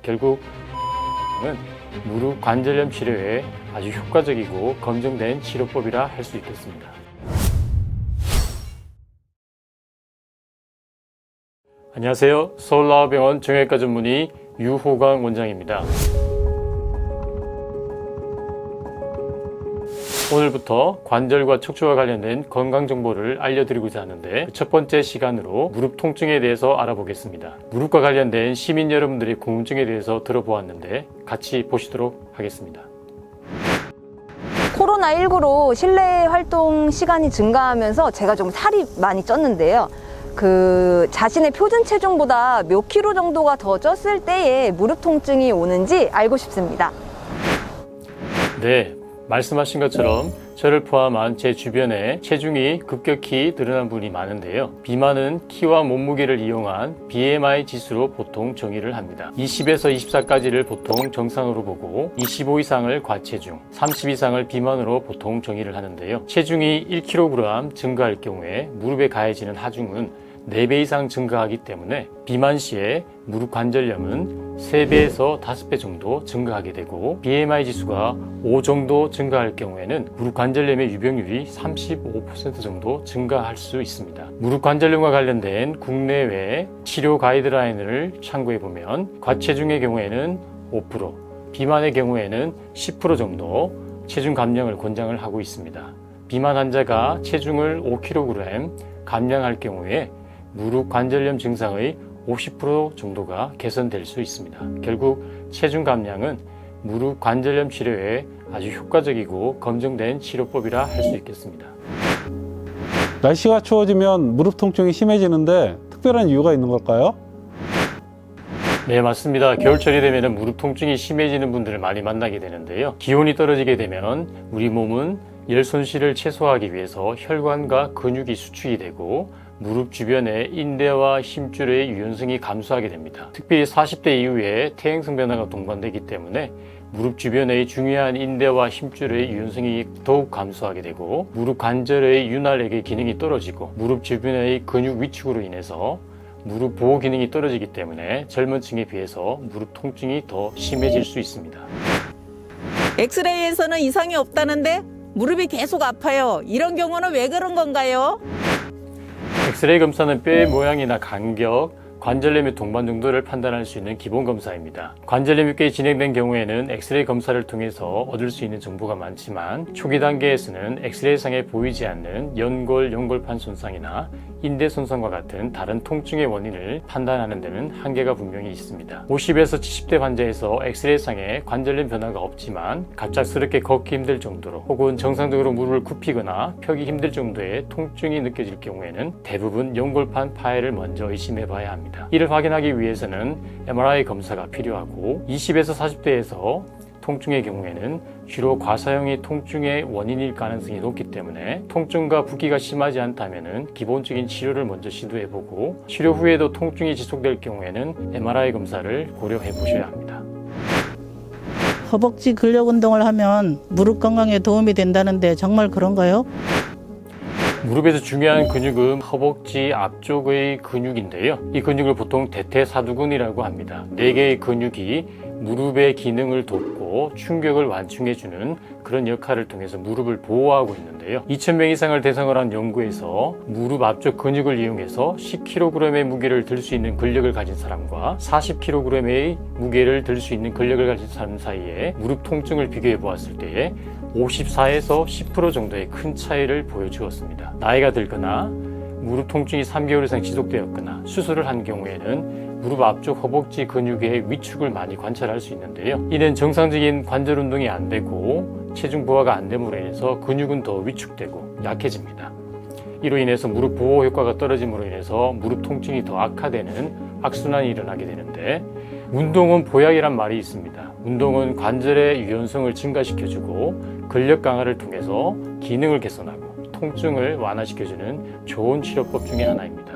결국 무릎 관절염 치료에 아주 효과적이고 검증된 치료법이라 할 수 있겠습니다. 안녕하세요. 서울나와병원 정형외과 전문의 유호강 원장입니다. 오늘부터 관절과 척추와 관련된 건강 정보를 알려드리고자 하는데, 첫 번째 시간으로 무릎 통증에 대해서 알아보겠습니다. 무릎과 관련된 시민 여러분들의 궁금증에 대해서 들어보았는데 같이 보시도록 하겠습니다. 코로나19로 실내 활동 시간이 증가하면서 제가 좀 살이 많이 쪘는데요. 자신의 표준 체중보다 몇 킬로 정도가 더 쪘을 때에 무릎 통증이 오는지 알고 싶습니다. 네, 말씀하신 것처럼 저를 포함한 제 주변에 체중이 급격히 늘어난 분이 많은데요. 비만은 키와 몸무게를 이용한 BMI 지수로 보통 정의를 합니다. 20에서 24까지를 보통 정상으로 보고 25 이상을 과체중, 30 이상을 비만으로 보통 정의를 하는데요. 체중이 1kg 증가할 경우에 무릎에 가해지는 하중은 4배 이상 증가하기 때문에 비만 시에 무릎 관절염은 3배에서 5배 정도 증가하게 되고, BMI 지수가 5 정도 증가할 경우에는 무릎 관절염의 유병률이 35% 정도 증가할 수 있습니다. 무릎 관절염과 관련된 국내외 치료 가이드라인을 참고해 보면 과체중의 경우에는 5%, 비만의 경우에는 10% 정도 체중 감량을 권장을 하고 있습니다. 비만 환자가 체중을 5kg 감량할 경우에 무릎 관절염 증상의 50% 정도가 개선될 수 있습니다. 결국 체중 감량은 무릎 관절염 치료에 아주 효과적이고 검증된 치료법이라 할 수 있겠습니다. 날씨가 추워지면 무릎 통증이 심해지는데 특별한 이유가 있는 걸까요? 네, 맞습니다. 겨울철이 되면 무릎 통증이 심해지는 분들을 많이 만나게 되는데요. 기온이 떨어지게 되면 우리 몸은 열 손실을 최소화하기 위해서 혈관과 근육이 수축이 되고 무릎 주변의 인대와 힘줄의 유연성이 감소하게 됩니다. 특히 40대 이후에 퇴행성 변화가 동반되기 때문에 무릎 주변의 중요한 인대와 힘줄의 유연성이 더욱 감소하게 되고 무릎 관절의 윤활력의 기능이 떨어지고 무릎 주변의 근육 위축으로 인해서 무릎 보호 기능이 떨어지기 때문에 젊은 층에 비해서 무릎 통증이 더 심해질 수 있습니다. 엑스레이에서는 이상이 없다는데 무릎이 계속 아파요. 이런 경우는 왜 그런 건가요? 엑스레이 검사는 뼈의 모양이나 간격, 관절염의 동반 정도를 판단할 수 있는 기본 검사입니다. 관절염이 꽤 진행된 경우에는 엑스레이 검사를 통해서 얻을 수 있는 정보가 많지만, 초기 단계에서는 엑스레이상에 보이지 않는 연골, 연골판 손상이나 인대 손상과 같은 다른 통증의 원인을 판단하는 데는 한계가 분명히 있습니다. 50에서 70대 환자에서 엑스레이상에 관절염 변화가 없지만 갑작스럽게 걷기 힘들 정도로 혹은 정상적으로 무릎을 굽히거나 펴기 힘들 정도의 통증이 느껴질 경우에는 대부분 연골판 파열을 먼저 의심해 봐야 합니다. 이를 확인하기 위해서는 MRI 검사가 필요하고, 20에서 40대에서 통증의 경우에는 주로 과사형이 통증의 원인일 가능성이 높기 때문에 통증과 붓기가 심하지 않다면 기본적인 치료를 먼저 시도해보고, 치료 후에도 통증이 지속될 경우에는 MRI 검사를 고려해 보셔야 합니다. 허벅지 근력 운동을 하면 무릎 건강에 도움이 된다는데 정말 그런가요? 무릎에서 중요한 근육은 허벅지 앞쪽의 근육인데요. 이 근육을 보통 대퇴사두근이라고 합니다. 4개의 근육이 무릎의 기능을 돕고 충격을 완충해주는 그런 역할을 통해서 무릎을 보호하고 있는데요. 2,000명 이상을 대상으로 한 연구에서 무릎 앞쪽 근육을 이용해서 10kg의 무게를 들 수 있는 근력을 가진 사람과 40kg의 무게를 들 수 있는 근력을 가진 사람 사이에 무릎 통증을 비교해 보았을 때에 54에서 10% 정도의 큰 차이를 보여주었습니다. 나이가 들거나 무릎 통증이 3개월 이상 지속되었거나 수술을 한 경우에는 무릎 앞쪽 허벅지 근육의 위축을 많이 관찰할 수 있는데요. 이는 정상적인 관절 운동이 안 되고 체중 보호가 안 됨으로 인해서 근육은 더 위축되고 약해집니다. 이로 인해서 무릎 보호 효과가 떨어짐으로 인해서 무릎 통증이 더 악화되는 악순환이 일어나게 되는데, 운동은 보약이란 말이 있습니다. 운동은 관절의 유연성을 증가시켜주고 근력 강화를 통해서 기능을 개선하고 통증을 완화시켜주는 좋은 치료법 중에 하나입니다.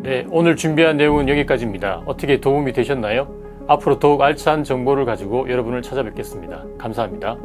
네, 오늘 준비한 내용은 여기까지입니다. 어떻게 도움이 되셨나요? 앞으로 더욱 알찬 정보를 가지고 여러분을 찾아뵙겠습니다. 감사합니다.